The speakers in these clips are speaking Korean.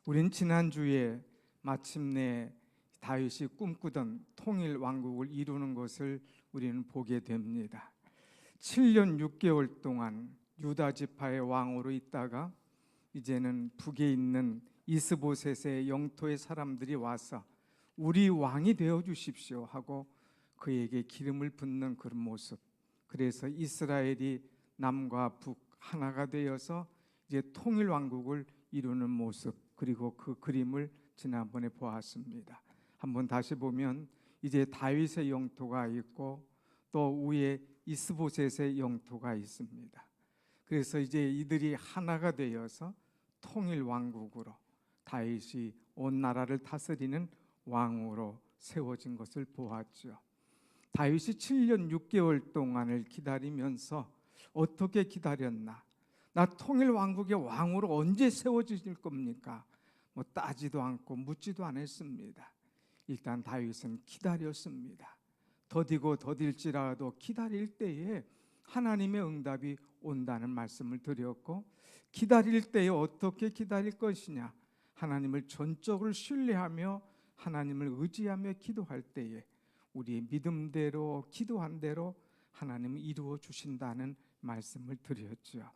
우린 지난주에 마침내 다윗이 꿈꾸던 통일 왕국을 이루는 것을 우리는 보게 됩니다. 7년 6개월 동안 유다 지파의 왕으로 있다가 이제는 북에 있는 이스보셋의 영토의 사람들이 와서 우리 왕이 되어 주십시오 하고 그에게 기름을 붓는 그런 모습. 그래서 이스라엘이 남과 북 하나가 되어서 이제 통일 왕국을 이루는 모습, 그리고 그 그림을 지난번에 보았습니다. 한번 다시 보면 이제 다윗의 영토가 있고 또 위에 이스보셋의 영토가 있습니다. 그래서 이제 이들이 하나가 되어서 통일 왕국으로 다윗이 온 나라를 다스리는 왕으로 세워진 것을 보았죠. 다윗이 7년 6개월 동안을 기다리면서 어떻게 기다렸나? 나 통일 왕국의 왕으로 언제 세워지실 겁니까? 따지도 않고 묻지도 않았습니다. 일단 다윗은 기다렸습니다. 더디고 더딜지라도 기다릴 때에 하나님의 응답이 온다는 말씀을 드렸고, 기다릴 때에 어떻게 기다릴 것이냐? 하나님을 전적으로 신뢰하며 하나님을 의지하며 기도할 때에 우리의 믿음대로 기도한 대로 하나님은 이루어 주신다는 말씀을 드렸죠.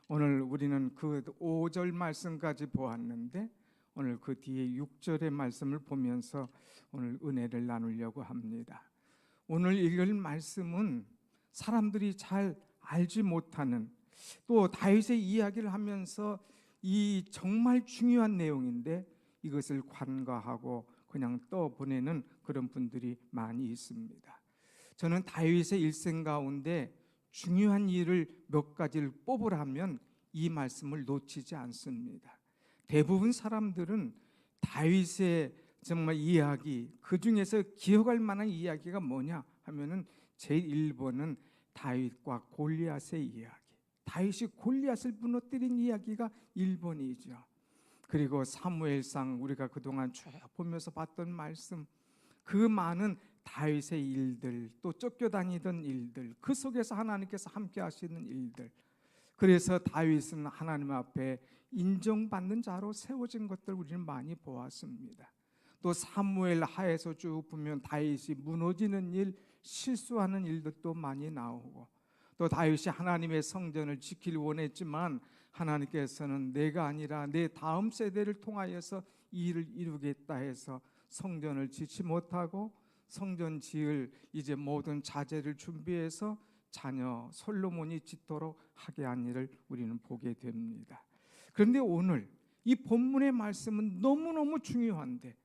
오늘 우리는 그 5절 말씀까지 보았는데 오늘 그 뒤에 6절의 말씀을 보면서 오늘 은혜를 나누려고 합니다. 오늘 읽을 말씀은 사람들이 잘 알지 못하는, 또 다윗의 이야기를 하면서 이 정말 중요한 내용인데 이것을 간과하고 그냥 떠보내는 그런 분들이 많이 있습니다. 저는 다윗의 일생 가운데 중요한 일을 몇 가지를 뽑으라면 이 말씀을 놓치지 않습니다. 대부분 사람들은 다윗의 정말 이야기, 그 중에서 기억할 만한 이야기가 뭐냐 하면은 제일 1번은 다윗과 골리앗의 이야기, 다윗이 골리앗을 무너뜨린 이야기가 1번이죠. 그리고 사무엘상 우리가 그동안 쭉 보면서 봤던 말씀, 그 많은 다윗의 일들, 또 쫓겨다니던 일들, 그 속에서 하나님께서 함께 하시는 일들, 그래서 다윗은 하나님 앞에 인정받는 자로 세워진 것들 우리는 많이 보았습니다. 또 사무엘 하에서 쭉 보면 다윗이 무너지는 일, 실수하는 일들도 많이 나오고, 또 다윗이 하나님의 성전을 지키길 원했지만 하나님께서는 내가 아니라 내 다음 세대를 통하여서 이 일을 이루겠다 해서 성전을 짓지 못하고 성전 지을 이제 모든 자재를 준비해서 자녀 솔로몬이 짓도록 하게 한 일을 우리는 보게 됩니다. 그런데 오늘 이 본문의 말씀은 너무너무 중요한데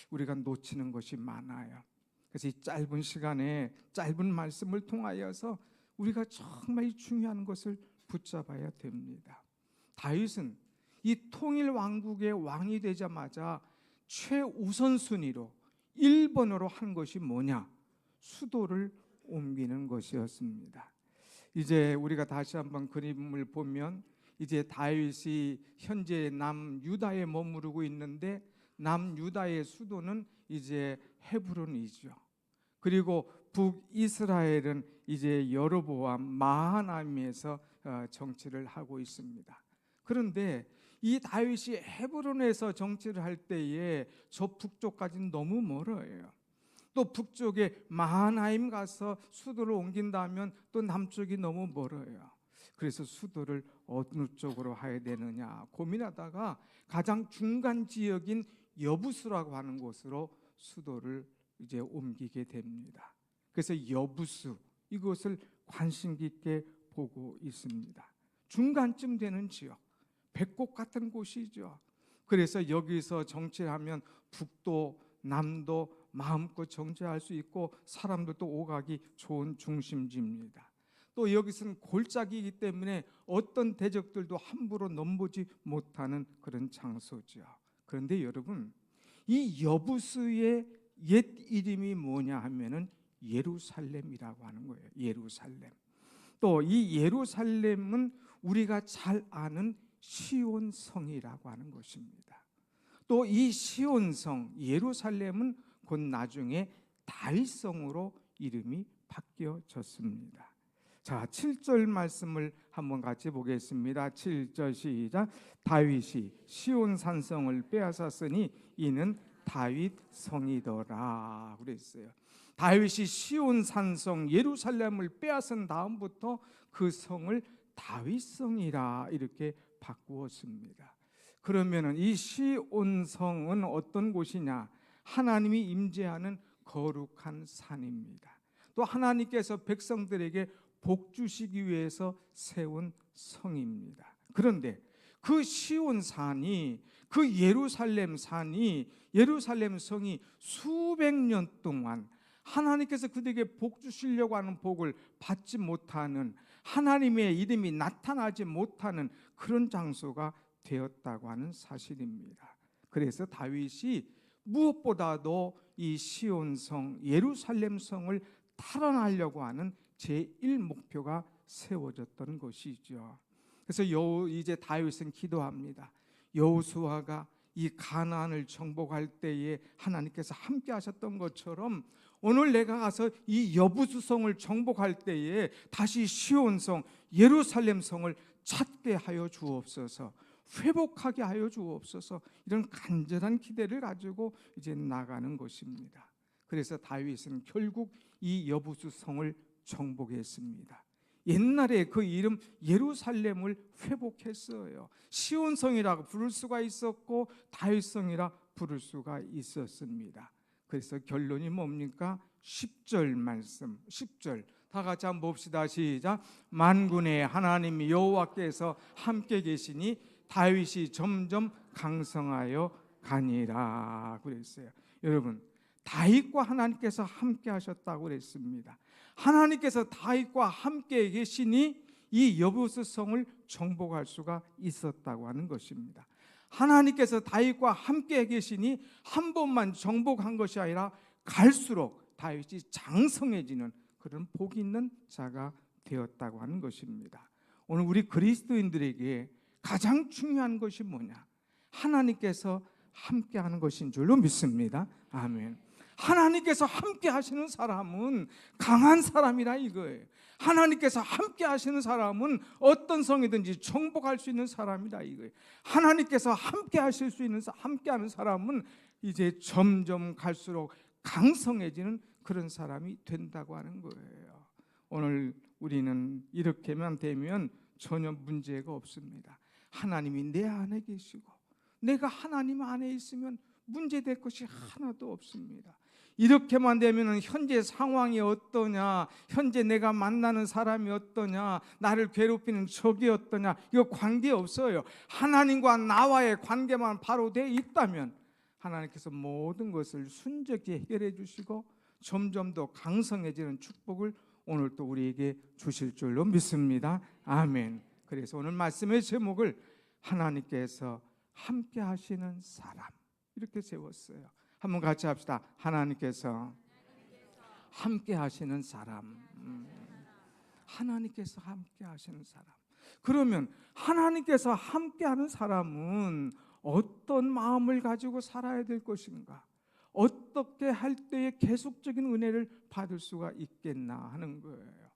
우리가 놓치는 것이 많아요. 그래서 이 짧은 시간에 짧은 말씀을 통하여서 우리가 정말 중요한 것을 붙잡아야 됩니다. 다윗은 이 통일 왕국의 왕이 되자마자 최우선순위로 1번으로 한 것이 뭐냐? 수도를 옮기는 것이었습니다. 이제 우리가 다시 한번 그림을 보면 이제 다윗이 현재 남유다에 머무르고 있는데 남유다의 수도는 이제 헤브론이죠. 그리고 북이스라엘은 이제 여로보암 마하나임에서 정치를 하고 있습니다. 그런데 이 다윗이 헤브론에서 정치를 할 때에 저 북쪽까지는 너무 멀어요. 또 북쪽에 마하나임 가서 수도를 옮긴다면 또 남쪽이 너무 멀어요. 그래서 수도를 어느 쪽으로 해야 되느냐 고민하다가 가장 중간 지역인 여부수라고 하는 곳으로 수도를 이제 옮기게 됩니다. 그래서 여부수, 이것을 관심 깊게 보고 있습니다. 중간쯤 되는 지역, 백곡 같은 곳이죠. 그래서 여기서 정치를 하면 북도 남도 마음껏 정치할 수 있고 사람들도 오가기 좋은 중심지입니다. 또 여기서는 골짜기이기 때문에 어떤 대적들도 함부로 넘보지 못하는 그런 장소죠. 그런데 여러분, 이 여부수의 옛 이름이 뭐냐 하면은 예루살렘이라고 하는 거예요. 예루살렘. 또 이 예루살렘은 우리가 잘 아는 시온성이라고 하는 것입니다. 또 이 시온성 예루살렘은 곧 나중에 다윗성으로 이름이 바뀌어졌습니다. 자, 7절 말씀을 한번 같이 보겠습니다. 7절 시작. 다윗이 시온 산성을 빼앗았으니 이는 다윗 성이더라 그랬어요. 다윗이 시온 산성 예루살렘을 빼앗은 다음부터 그 성을 다윗 성이라 이렇게 바꾸었습니다. 그러면은 이 시온 성은 어떤 곳이냐? 하나님이 임재하는 거룩한 산입니다. 또 하나님께서 백성들에게 복 주시기 위해서 세운 성입니다. 그런데 그 시온 산이, 그 예루살렘 산이, 예루살렘 성이 수백 년 동안 하나님께서 그들에게 복 주시려고 하는 복을 받지 못하는, 하나님의 이름이 나타나지 못하는 그런 장소가 되었다고 하는 사실입니다. 그래서 다윗이 무엇보다도 이 시온성, 예루살렘 성을 탈환하려고 하는 제1목표가 세워졌던 것이죠. 그래서 이제 다윗은 기도합니다. 여호수아가 이 가나안을 정복할 때에 하나님께서 함께 하셨던 것처럼 오늘 내가 가서 이 여부수성을 정복할 때에 다시 시온성, 예루살렘 성을 찾게 하여 주옵소서, 회복하게 하여 주옵소서, 이런 간절한 기대를 가지고 이제 나가는 것입니다. 그래서 다윗은 결국 이 여부수성을 정복했습니다. 옛날에 그 이름 예루살렘을 회복했어요. 시온성이라고 부를 수가 있었고 다윗성이라 부를 수가 있었습니다. 그래서 결론이 뭡니까? 10절 말씀, 10절 다 같이 한번 봅시다. 시작. 만군의 하나님 여호와께서 함께 계시니 다윗이 점점 강성하여 가니라 그랬어요. 여러분, 다윗과 하나님께서 함께 하셨다고 그랬습니다. 하나님께서 다윗과 함께 계시니 이 여부수성을 정복할 수가 있었다고 하는 것입니다. 하나님께서 다윗과 함께 계시니 한 번만 정복한 것이 아니라 갈수록 다윗이 장성해지는 그런 복 있는 자가 되었다고 하는 것입니다. 오늘 우리 그리스도인들에게 가장 중요한 것이 뭐냐? 하나님께서 함께 하는 것인 줄로 믿습니다. 아멘. 하나님께서 함께 하시는 사람은 강한 사람이라 이거예요. 하나님께서 함께 하시는 사람은 어떤 성이든지 정복할 수 있는 사람이다 이거예요. 하나님께서 함께 하실 수 있는, 함께 하는 사람은 이제 점점 갈수록 강성해지는 그런 사람이 된다고 하는 거예요. 오늘 우리는 이렇게만 되면 전혀 문제가 없습니다. 하나님이 내 안에 계시고 내가 하나님 안에 있으면 문제될 것이 하나도 없습니다. 이렇게만 되면 현재 상황이 어떠냐, 현재 내가 만나는 사람이 어떠냐, 나를 괴롭히는 적이 어떠냐, 이거 관계없어요. 하나님과 나와의 관계만 바로 돼 있다면 하나님께서 모든 것을 순적히 해결해 주시고 점점 더 강성해지는 축복을 오늘 또 우리에게 주실 줄로 믿습니다. 아멘. 그래서 오늘 말씀의 제목을 하나님께서 함께 하시는 사람 이렇게 세웠어요. 한번 같이 합시다. 하나님께서 함께 하시는 사람. 하나님께서 함께 하시는 사람. 그러면 하나님께서 함께 하는 사람은 어떤 마음을 가지고 살아야 될 것인가? 어떻게 할 때에 계속적인 은혜를 받을 수가 있겠나 하는 거예요.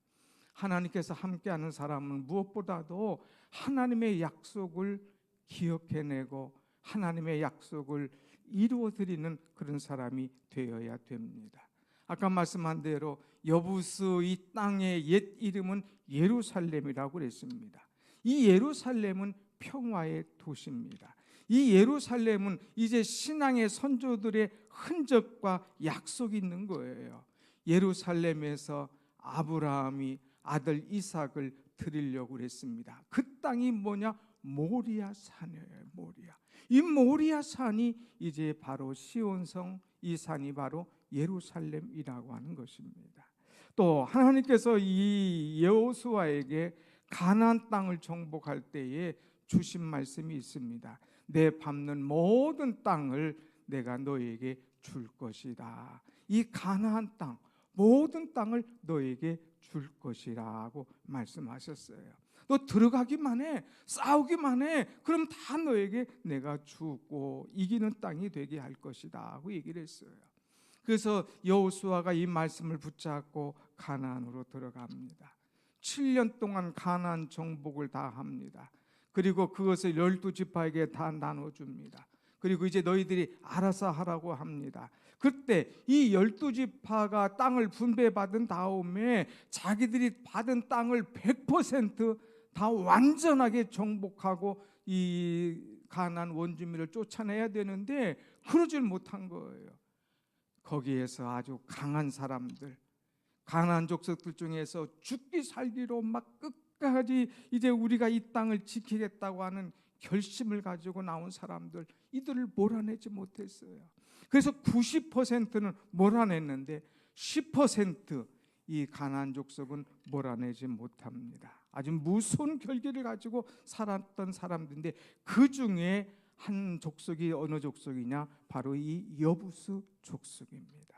하나님께서 함께 하는 사람은 무엇보다도 하나님의 약속을 기억해내고 하나님의 약속을 이루어드리는 그런 사람이 되어야 됩니다. 아까 말씀한 대로 여부수 이 땅의 옛 이름은 예루살렘이라고 그랬습니다. 이 예루살렘은 평화의 도시입니다. 이 예루살렘은 이제 신앙의 선조들의 흔적과 약속이 있는 거예요. 예루살렘에서 아브라함이 아들 이삭을 드리려고 그랬습니다. 그 땅이 뭐냐? 모리아 산이에요. 모리아. 이 모리아 산이 이제 바로 시온성, 이 산이 바로 예루살렘이라고 하는 것입니다. 또 하나님께서 이 여호수아에게 가나안 땅을 정복할 때에 주신 말씀이 있습니다. 내 밟는 모든 땅을 내가 너에게 줄 것이다. 이 가나안 땅, 모든 땅을 너에게 줄 것이라고 말씀하셨어요. 너 들어가기만 해, 싸우기만 해, 그럼 다 너에게 내가 주고 이기는 땅이 되게 할 것이다 하고 얘기를 했어요. 그래서 여호수아가 이 말씀을 붙잡고 가나안으로 들어갑니다. 7년 동안 가나안 정복을 다 합니다. 그리고 그것을 12지파에게 다 나눠줍니다. 그리고 이제 너희들이 알아서 하라고 합니다. 그때 이 12지파가 땅을 분배받은 다음에 자기들이 받은 땅을 100% 완전하게 정복하고 이 가나안 원주민을 쫓아내야 되는데 그러질 못한 거예요. 거기에서 아주 강한 사람들, 가나안 족속들 중에서 죽기 살기로 막 끝까지 이제 우리가 이 땅을 지키겠다고 하는 결심을 가지고 나온 사람들, 이들을 몰아내지 못했어요. 그래서 90%는 몰아냈는데 10%이 가나안 족속은 몰아내지 못합니다. 아주 무서운 결계를 가지고 살았던 사람들인데 그 중에 한 족속이 어느 족속이냐? 바로 이 여부수 족속입니다.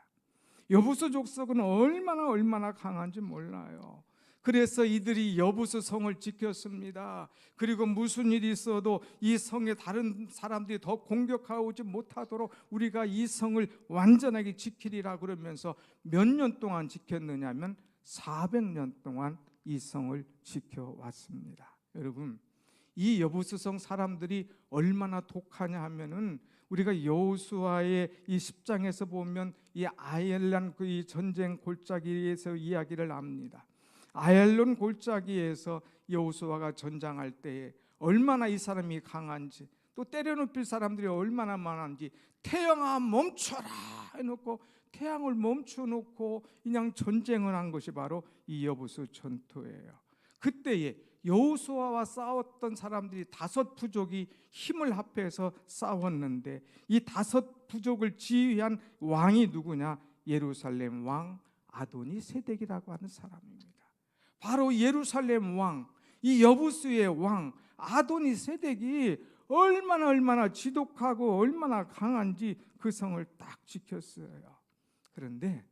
여부수 족속은 얼마나 강한지 몰라요. 그래서 이들이 여부수 성을 지켰습니다. 그리고 무슨 일이 있어도 이 성에 다른 사람들이 더 공격하지 못하도록 우리가 이 성을 완전하게 지키리라 그러면서 몇 년 동안 지켰느냐면 400년 동안 이 성을 지켜왔습니다. 여러분, 이 여부수성 사람들이 얼마나 독하냐 하면은 우리가 여호수아의 이 10장에서 보면 이 아얄란 그 이 전쟁 골짜기에서 이야기를 합니다. 아얄론 골짜기에서 여호수아가 전장할 때에 얼마나 이 사람이 강한지, 또 때려눕힐 사람들이 얼마나 많은지, 태양아 멈춰라 해놓고 태양을 멈춰놓고 그냥 전쟁을 한 것이 바로 이 여부수 전투예요. 그때에 여호수아와 싸웠던 사람들이 5부족이 힘을 합해서 싸웠는데 이 5부족을 지휘한 왕이 누구냐? 예루살렘 왕 아도니세덱이라고 하는 사람입니다. 바로 예루살렘 왕, 이 여부수의 왕 아도니세덱이 얼마나 지독하고 얼마나 강한지 그 성을 딱 지켰어요. 그런데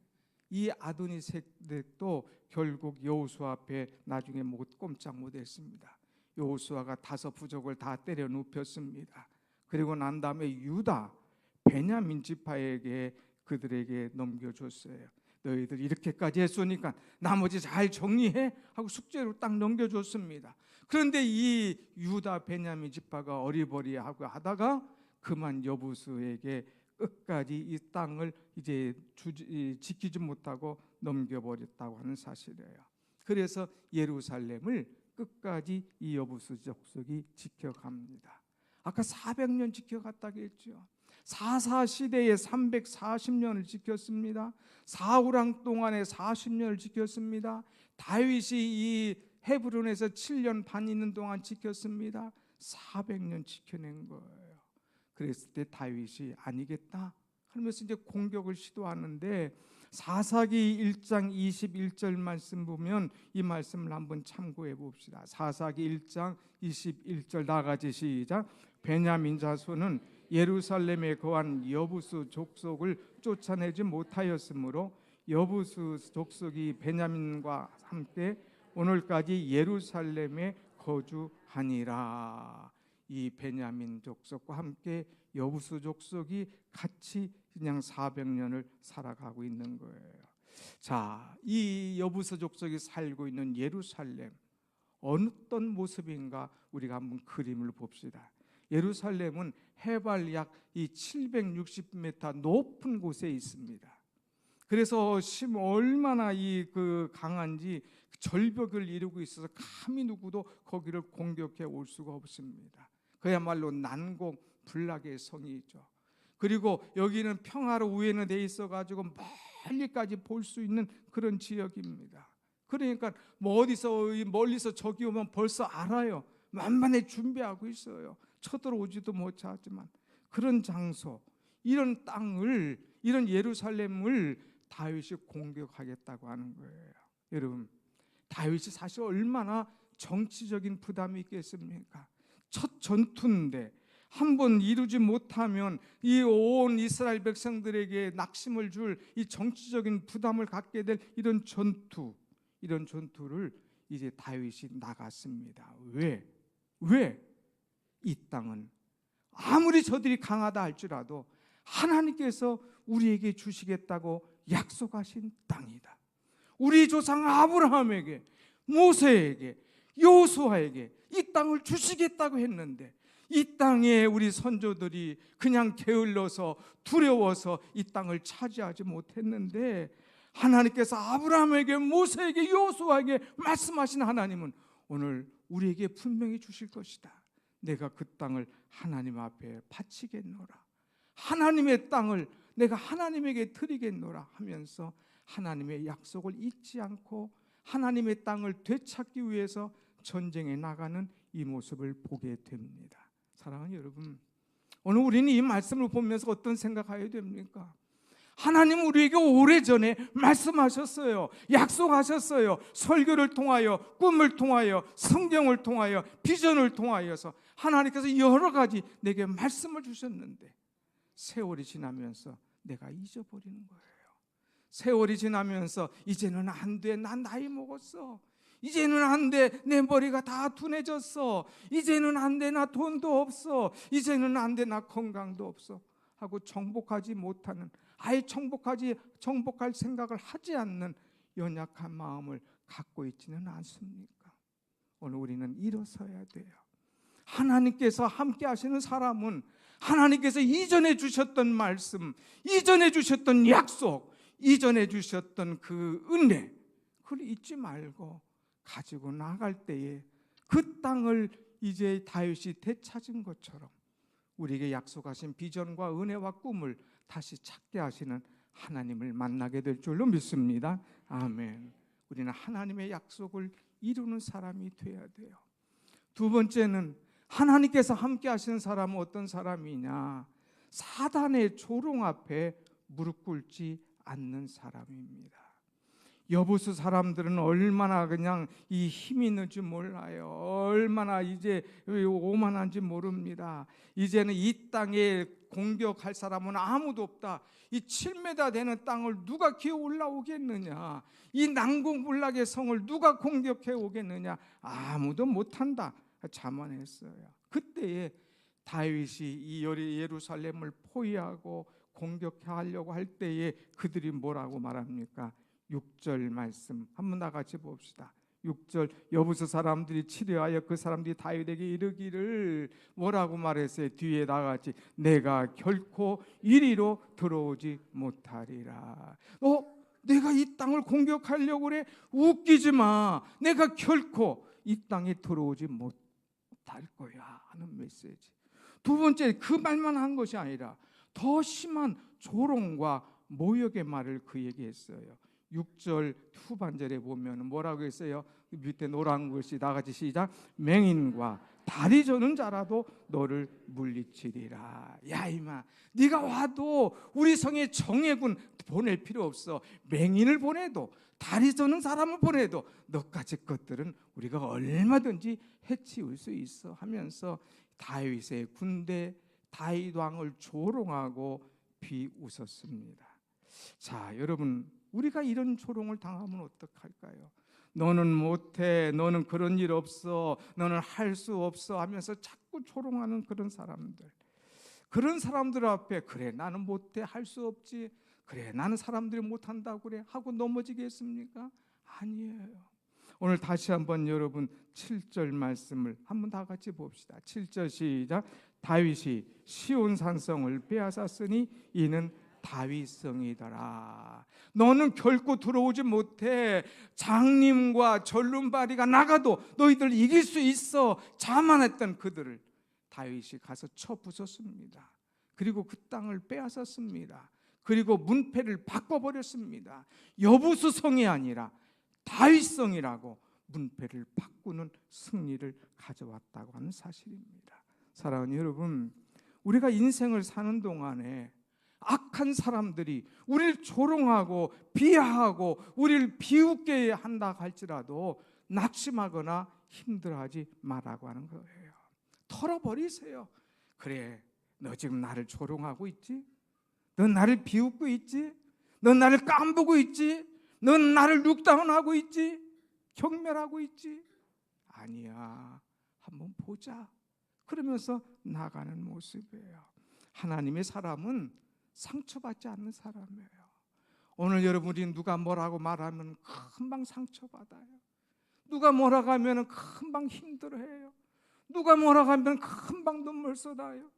이 아도니세덱도 결국 여호수아 앞에 나중에 꼼짝 못했습니다. 여호수아가 5부족을 다 때려 눕혔습니다. 그리고 난 다음에 유다, 베냐민 지파에게 그들에게 넘겨줬어요. 너희들 이렇게까지 했으니까 나머지 잘 정리해 하고 숙제로 딱 넘겨줬습니다. 그런데 이 유다, 베냐민 지파가 어리버리하고 하다가 그만 여부수에게 끝까지 이 땅을 이제 지키지 못하고 넘겨버렸다고 하는 사실이에요. 그래서 예루살렘을 끝까지 이 여부수 족속이 지켜갑니다. 아까 400년 지켜갔다고 했죠. 사사 시대에 340년을 지켰습니다. 사울왕 동안에 40년을 지켰습니다. 다윗이 이 헤브론에서 7년 반 있는 동안 지켰습니다. 400년 지켜낸 거예요. 그랬을 때 다윗이 아니겠다 하면서 이제 공격을 시도하는데 사사기 1장 21절 말씀 보면 이 말씀을 한번 참고해 봅시다. 사사기 1장 21절 나가지 시작. 베냐민 자손은 예루살렘에 거한 여부수 족속을 쫓아내지 못하였으므로 여부수 족속이 베냐민과 함께 오늘까지 예루살렘에 거주하니라. 이 베냐민 족속과 함께 여부수 족속이 같이 그냥 400년을 살아가고 있는 거예요. 자, 이 여부수 족속이 살고 있는 예루살렘 어떤 모습인가 우리가 한번 그림을 봅시다. 예루살렘은 해발 약 760m 높은 곳에 있습니다. 그래서 얼마나 그 강한지 절벽을 이루고 있어서 감히 누구도 거기를 공격해 올 수가 없습니다. 그야말로 난공불락의 성이죠. 그리고 여기는 평화로 우회는 돼 있어가지고 멀리까지 볼 수 있는 그런 지역입니다. 그러니까 뭐 어디서 멀리서 적이 오면 벌써 알아요. 만반에 준비하고 있어요. 쳐들어오지도 못하지만 그런 장소, 이런 땅을, 이런 예루살렘을 다윗이 공격하겠다고 하는 거예요. 여러분, 다윗이 사실 얼마나 정치적인 부담이 있겠습니까? 첫 전투인데 한번 이루지 못하면 이 온 이스라엘 백성들에게 낙심을 줄 이 정치적인 부담을 갖게 될 이런 전투를 이제 다윗이 나갔습니다. 왜? 이 땅은 아무리 저들이 강하다 할지라도 하나님께서 우리에게 주시겠다고 약속하신 땅이다. 우리 조상 아브라함에게, 모세에게, 여호수아에게 이 땅을 주시겠다고 했는데 이 땅에 우리 선조들이 그냥 게을러서 두려워서 이 땅을 차지하지 못했는데 하나님께서 아브라함에게, 모세에게, 여호수아에게 말씀하신 하나님은 오늘 우리에게 분명히 주실 것이다. 내가 그 땅을 하나님 앞에 바치겠노라. 하나님의 땅을 내가 하나님에게 드리겠노라 하면서 하나님의 약속을 잊지 않고 하나님의 땅을 되찾기 위해서 전쟁에 나가는 이 모습을 보게 됩니다. 사랑하는 여러분, 오늘 우리는 이 말씀을 보면서 어떤 생각해야 됩니까? 하나님 우리에게 오래전에 말씀하셨어요. 약속하셨어요. 설교를 통하여, 꿈을 통하여, 성경을 통하여, 비전을 통하여서 하나님께서 여러 가지 내게 말씀을 주셨는데 세월이 지나면서 내가 잊어버리는 거예요. 세월이 지나면서 이제는 안 돼, 난 나이 먹었어. 이제는 안 돼, 내 머리가 다 둔해졌어. 이제는 안 돼, 나 돈도 없어. 이제는 안 돼, 나 건강도 없어 하고 정복하지 못하는, 아예 정복할 생각을 하지 않는 연약한 마음을 갖고 있지는 않습니까? 오늘 우리는 일어서야 돼요. 하나님께서 함께 하시는 사람은 하나님께서 이전에 주셨던 말씀, 이전에 주셨던 약속, 이전에 주셨던 그 은혜, 그걸 잊지 말고 가지고 나갈 때에 그 땅을 이제 다윗이 되찾은 것처럼 우리에게 약속하신 비전과 은혜와 꿈을 다시 찾게 하시는 하나님을 만나게 될 줄로 믿습니다. 아멘. 우리는 하나님의 약속을 이루는 사람이 되어야 돼요. 두 번째는 하나님께서 함께 하시는 사람은 어떤 사람이냐? 사단의 조롱 앞에 무릎 꿇지 않는 사람입니다. 여보수 사람들은 얼마나 그냥 이 힘이 있는지 몰라요. 얼마나 이제 오만한지 모릅니다. 이제는 이 땅에 공격할 사람은 아무도 없다. 이 7m 되는 땅을 누가 기어 올라오겠느냐? 이 난공불락의 성을 누가 공격해 오겠느냐? 아무도 못한다. 자만했어요. 그때에 다윗이 이 예루살렘을 포위하고 공격하려고 할 때에 그들이 뭐라고 말합니까? 6절 말씀 한번 다 같이 봅시다. 6절, 여부수 사람들이 치려하여 그 사람들이 다윗에게 이르기를 뭐라고 말했어요? 뒤에 나같이 내가 결코 이리로 들어오지 못하리라. 내가 이 땅을 공격하려고 그래? 웃기지 마. 내가 결코 이 땅에 들어오지 못할 거야 하는 메시지. 두 번째, 그 말만 한 것이 아니라 더 심한 조롱과 모욕의 말을 그에게 했어요. 6절 후반절에 보면 뭐라고 했어요? 밑에 노란 글씨 나같이 시작. 맹인과 다리 저는 자라도 너를 물리치리라. 야 이마, 네가 와도 우리 성에 정예군 보낼 필요 없어. 맹인을 보내도 다리 저는 사람을 보내도 너까지 것들은 우리가 얼마든지 해치울 수 있어 하면서 다윗의 군대, 다윗 왕을 조롱하고 비웃었습니다. 자, 여러분, 우리가 이런 조롱을 당하면 어떡할까요? 너는 못해, 너는 그런 일 없어, 너는 할 수 없어 하면서 자꾸 조롱하는 그런 사람들 앞에 그래 나는 못해, 할 수 없지, 그래 나는 사람들이 못한다고 그래 하고 넘어지겠습니까? 아니에요. 오늘 다시 한번 여러분 7절 말씀을 한번 다 같이 봅시다. 7절 시작. 다윗이 시온 산성을 빼앗았으니 이는 다윗성이더라. 너는 결코 들어오지 못해. 장님과 절름발이가 나가도 너희들 이길 수 있어. 자만했던 그들을 다윗이 가서 쳐 부쉈습니다. 그리고 그 땅을 빼앗았습니다. 그리고 문패를 바꿔버렸습니다. 여부수성이 아니라 다윗성이라고 문패를 바꾸는 승리를 가져왔다고 하는 사실입니다. 사랑하는 여러분, 우리가 인생을 사는 동안에 악한 사람들이 우리를 조롱하고 비하하고 우리를 비웃게 한다 할지라도 낙심하거나 힘들어하지 말라고 하는 거예요. 털어버리세요. 그래, 너 지금 나를 조롱하고 있지? 넌 나를 비웃고 있지? 넌 나를 깜보고 있지? 넌 나를 룩다운하고 있지? 경멸하고 있지? 아니야, 한번 보자. 그러면서 나가는 모습이에요. 하나님의 사람은 상처받지 않는 사람이에요. 오늘 여러분이 누가 뭐라고 말하면 금방 상처받아요. 누가 뭐라고 하면 금방 힘들어해요. 누가 뭐라고 하면 금방 눈물 쏟아요.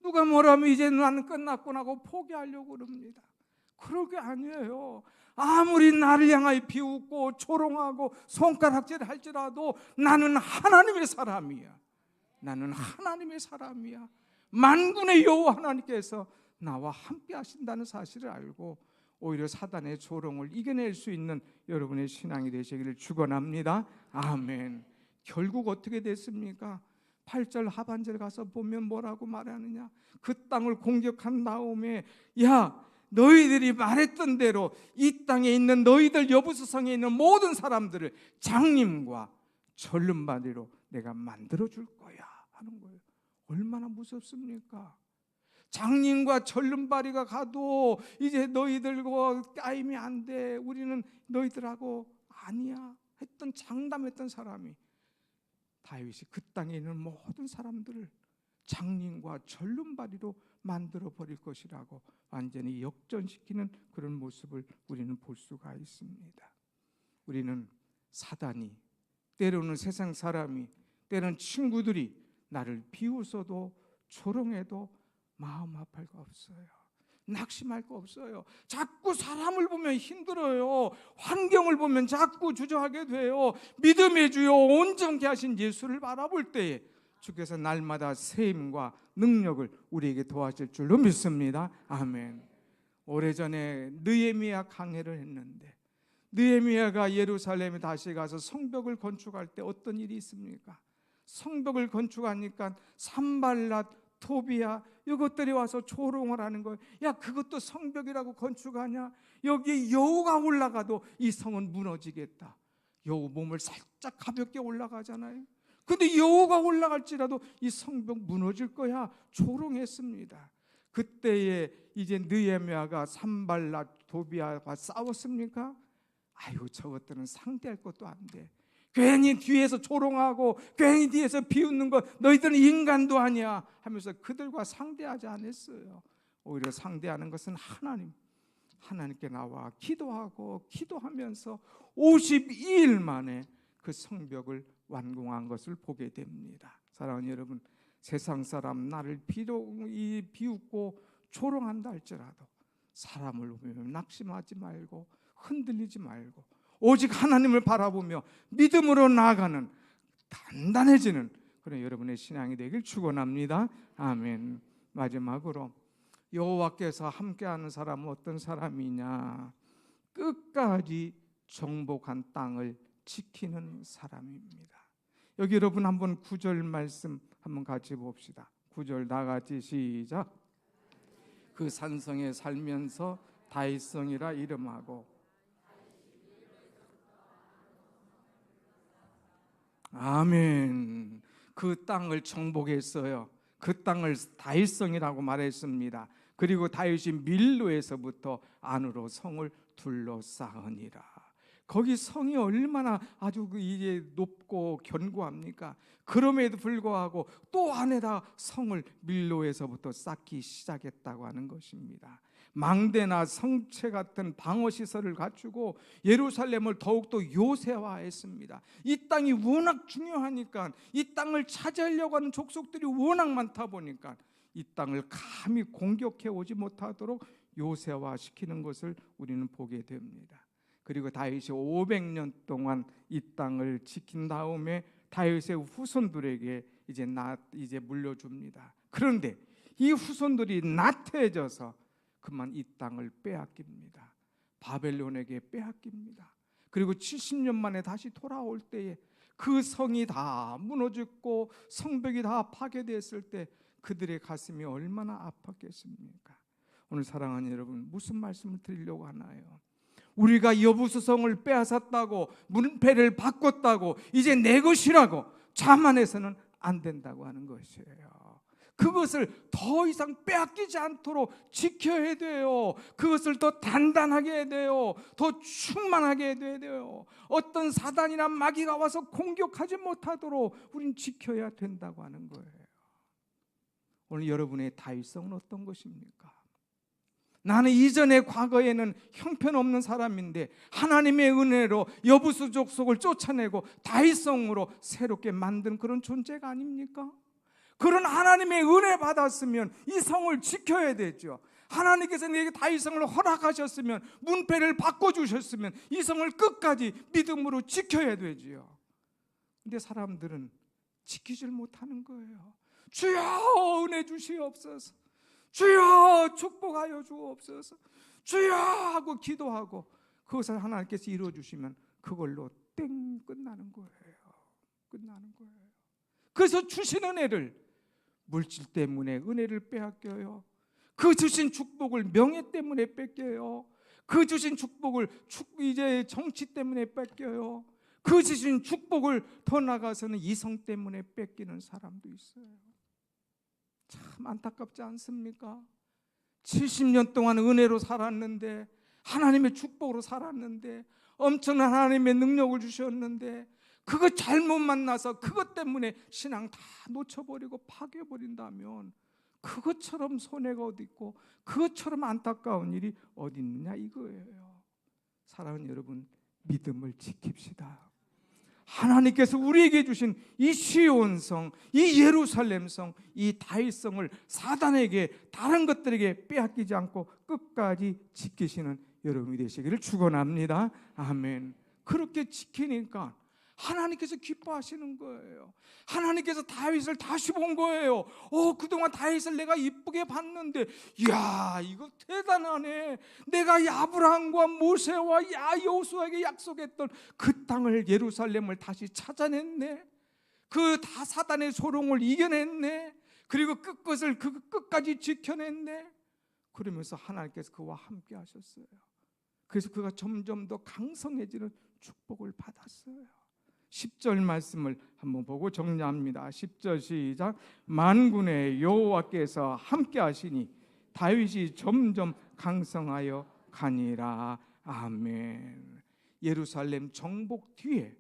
누가 뭐라고 하면 이제 나는 끝났구나 하고 포기하려고 그럽니다. 그럴 게 아니에요. 아무리 나를 향하여 비웃고 조롱하고 손가락질 할지라도 나는 하나님의 사람이야. 나는 하나님의 사람이야. 만군의 여호와 하나님께서 나와 함께 하신다는 사실을 알고 오히려 사단의 조롱을 이겨낼 수 있는 여러분의 신앙이 되시기를 축원합니다. 아멘. 결국 어떻게 됐습니까? 8절 하반절 가서 보면 뭐라고 말하느냐? 그 땅을 공격한 다음에 야, 너희들이 말했던 대로 이 땅에 있는 너희들 여부수성에 있는 모든 사람들을 장님과 절름발이로 내가 만들어줄 거야 하는 거예요. 얼마나 무섭습니까? 장님과 절름발이가 가도 이제 너희들과 까임이 안 돼. 우리는 너희들하고 아니야 했던 장담했던 사람이 다윗이 그 땅에 있는 모든 사람들을 장님과 절름발이로 만들어 버릴 것이라고 완전히 역전시키는 그런 모습을 우리는 볼 수가 있습니다. 우리는 사단이, 때로는 세상 사람이, 때로는 친구들이 나를 비웃어도 조롱해도 마음 아플 거 없어요. 낙심할 거 없어요. 자꾸 사람을 보면 힘들어요. 환경을 보면 자꾸 주저하게 돼요. 믿음의 주요 온전케 하신 예수를 바라볼 때에 주께서 날마다 세임과 능력을 우리에게 도와줄 줄로 믿습니다. 아멘. 오래전에 느헤미야 강해를 했는데 느헤미야가 예루살렘에 다시 가서 성벽을 건축할 때 어떤 일이 있습니까? 성벽을 건축하니까 산발랏, 토비야 이것들이 와서 조롱을 하는 거예요. 야, 그것도 성벽이라고 건축하냐? 여기 여호가 올라가도 이 성은 무너지겠다. 여호 몸을 살짝 가볍게 올라가잖아요. 근데 여호가 올라갈지라도 이 성벽 무너질 거야 조롱했습니다. 그때에 이제 느헤미야가 산발랏, 토비야와 싸웠습니까? 아이고, 저것들은 상대할 것도 안 돼. 괜히 뒤에서 조롱하고 괜히 뒤에서 비웃는 거 너희들은 인간도 아니야 하면서 그들과 상대하지 않았어요. 오히려 상대하는 것은 하나님께 나와 기도하고 기도하면서 52일 만에 그 성벽을 완공한 것을 보게 됩니다. 사랑하는 여러분, 세상 사람 나를 비웃고 조롱한다 할지라도 사람을 보면 낙심하지 말고 흔들리지 말고 오직 하나님을 바라보며 믿음으로 나아가는 단단해지는 그런 여러분의 신앙이 되길 축원합니다. 아멘. 마지막으로 여호와께서 함께하는 사람은 어떤 사람이냐? 끝까지 정복한 땅을 지키는 사람입니다. 여기 여러분 한번 9절 말씀 한번 같이 봅시다. 9절 다 같이 시작. 그 산성에 살면서 다윗성이라 이름하고. 아멘. 그 땅을 정복했어요. 그 땅을 다윗성이라고 말했습니다. 그리고 다윗이 밀로에서부터 안으로 성을 둘러싸으니라. 거기 성이 얼마나 아주 이제 높고 견고합니까? 그럼에도 불구하고 또 안에다 성을 밀로에서부터 쌓기 시작했다고 하는 것입니다. 망대나 성체 같은 방어 시설을 갖추고 예루살렘을 더욱더 요새화했습니다. 이 땅이 워낙 중요하니까, 이 땅을 차지하려고 하는 족속들이 워낙 많다 보니까 이 땅을 감히 공격해 오지 못하도록 요새화시키는 것을 우리는 보게 됩니다. 그리고 다윗이 500년 동안 이 땅을 지킨 다음에 다윗의 후손들에게 이제 물려줍니다. 그런데 이 후손들이 나태해져서 그만 이 땅을 빼앗깁니다. 바벨론에게 빼앗깁니다. 그리고 70년 만에 다시 돌아올 때에 그 성이 다 무너졌고 성벽이 다 파괴됐을 때 그들의 가슴이 얼마나 아팠겠습니까? 오늘 사랑하는 여러분, 무슨 말씀을 드리려고 하나요? 우리가 여부수성을 빼앗았다고, 문패를 바꿨다고, 이제 내 것이라고 자만해서는 안 된다고 하는 것이에요. 그것을 더 이상 빼앗기지 않도록 지켜야 돼요. 그것을 더 단단하게 해야 돼요. 더 충만하게 해야 돼요. 어떤 사단이나 마귀가 와서 공격하지 못하도록 우린 지켜야 된다고 하는 거예요. 오늘 여러분의 다윗성은 어떤 것입니까? 나는 이전에 과거에는 형편없는 사람인데 하나님의 은혜로 여부수 족속을 쫓아내고 다윗성으로 새롭게 만든 그런 존재가 아닙니까? 그런 하나님의 은혜 받았으면 이 성을 지켜야 되죠. 하나님께서 내게 다윗성을 허락하셨으면, 문패를 바꿔주셨으면 이 성을 끝까지 믿음으로 지켜야 되지요. 근데 사람들은 지키질 못하는 거예요. 주여 은혜 주시옵소서, 주여 축복하여 주옵소서, 주여 하고 기도하고 그것을 하나님께서 이루어주시면 그걸로 땡 끝나는 거예요. 끝나는 거예요. 그래서 주신 은혜를 물질 때문에 은혜를 빼앗겨요. 그 주신 축복을 명예 때문에 뺏겨요. 그 주신 축복을 이제 정치 때문에 뺏겨요. 그 주신 축복을 더 나가서는 이성 때문에 뺏기는 사람도 있어요. 참 안타깝지 않습니까? 70년 동안 은혜로 살았는데, 하나님의 축복으로 살았는데, 엄청난 하나님의 능력을 주셨는데 그거 잘못 만나서 그것 때문에 신앙 다 놓쳐버리고 파괴버린다면 그것처럼 손해가 어디 있고 그것처럼 안타까운 일이 어디 있느냐 이거예요. 사랑하는 여러분, 믿음을 지킵시다. 하나님께서 우리에게 주신 이 시온성, 이 예루살렘성, 이 다윗성을 사단에게, 다른 것들에게 빼앗기지 않고 끝까지 지키시는 여러분이 되시기를 축원합니다. 아멘. 그렇게 지키니까 하나님께서 기뻐하시는 거예요. 하나님께서 다윗을 다시 본 거예요. 그동안 다윗을 내가 이쁘게 봤는데, 이야 이거 대단하네. 내가 아브라함과 모세와 여호수아에게 약속했던 그 땅을, 예루살렘을 다시 찾아냈네. 그 다 사단의 소롱을 이겨냈네. 그리고 끝것을 그 끝까지 지켜냈네. 그러면서 하나님께서 그와 함께 하셨어요. 그래서 그가 점점 더 강성해지는 축복을 받았어요. 10절 말씀을 한번 보고 정리합니다. 10절 시작. 만군의 여호와께서 함께 하시니 다윗이 점점 강성하여 가니라. 아멘. 예루살렘 정복 뒤에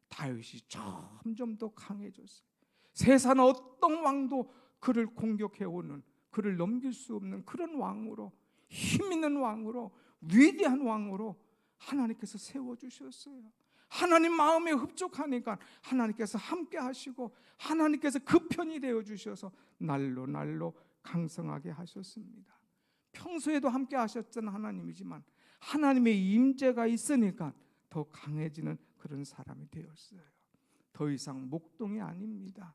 다윗이 점점 더 강해졌어요. 세상 어떤 왕도 그를 공격해오는, 그를 넘길 수 없는 그런 왕으로, 힘 있는 왕으로, 위대한 왕으로 하나님께서 세워주셨어요. 하나님 마음에 흡족하니까 하나님께서 함께 하시고 하나님께서 그 편이 되어주셔서 날로 날로 강성하게 하셨습니다. 평소에도 함께 하셨던 하나님이지만 하나님의 임재가 있으니까 더 강해지는 그런 사람이 되었어요. 더 이상 목동이 아닙니다.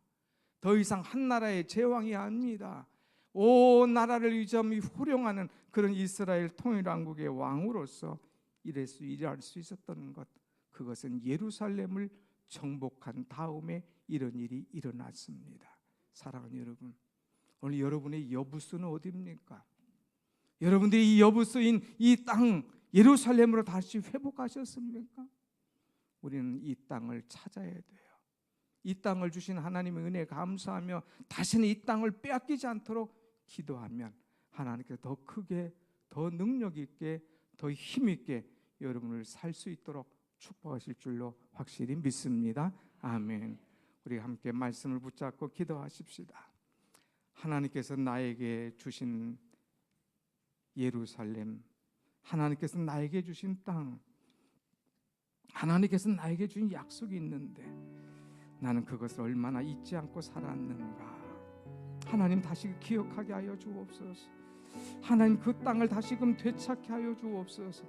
더 이상 한 나라의 제왕이 아닙니다. 온 나라를 위점이 호령하는 그런 이스라엘 통일왕국의 왕으로서 일할 수 있었던 것, 그것은 예루살렘을 정복한 다음에 이런 일이 일어났습니다. 사랑하는 여러분, 오늘 여러분의 여부수는 어디입니까? 여러분들이 이 여부수인 이 땅 예루살렘으로 다시 회복하셨습니까? 우리는 이 땅을 찾아야 돼요. 이 땅을 주신 하나님의 은혜에 감사하며 다시는 이 땅을 빼앗기지 않도록 기도하면 하나님께서 더 크게, 더 능력 있게, 더 힘 있게 여러분을 살 수 있도록 축복하실 줄로 확실히 믿습니다. 아멘. 우리 함께 말씀을 붙잡고 기도하십시다. 하나님께서 나에게 주신 예루살렘, 하나님께서 나에게 주신 땅, 하나님께서 나에게 주신 약속이 있는데 나는 그것을 얼마나 잊지 않고 살았는가. 하나님 다시 기억하게 하여 주옵소서. 하나님 그 땅을 다시금 되찾게 하여 주옵소서.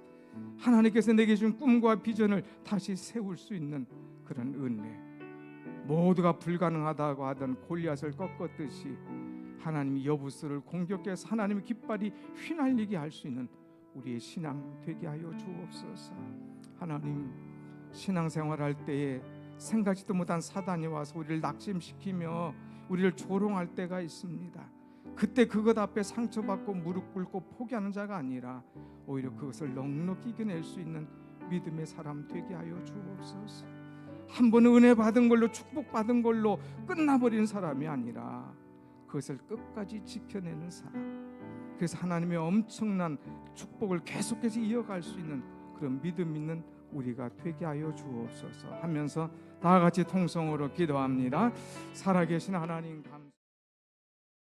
하나님께서 내게 준 꿈과 비전을 다시 세울 수 있는 그런 은혜, 모두가 불가능하다고 하던 골리앗을 꺾었듯이 하나님이 여부스를 공격해서 하나님의 깃발이 휘날리게 할 수 있는 우리의 신앙 되게 하여 주옵소서. 하나님, 신앙생활할 때에 생각지도 못한 사단이 와서 우리를 낙심시키며 우리를 조롱할 때가 있습니다. 그때 그것 앞에 상처받고 무릎 꿇고 포기하는 자가 아니라 오히려 그것을 넉넉히 이겨낼 수 있는 믿음의 사람 되게 하여 주옵소서. 한 번 은혜 받은 걸로, 축복받은 걸로 끝나버리는 사람이 아니라 그것을 끝까지 지켜내는 사람, 그래서 하나님의 엄청난 축복을 계속해서 이어갈 수 있는 그런 믿음 있는 우리가 되게 하여 주옵소서 하면서 다 같이 통성으로 기도합니다. 살아계신 하나님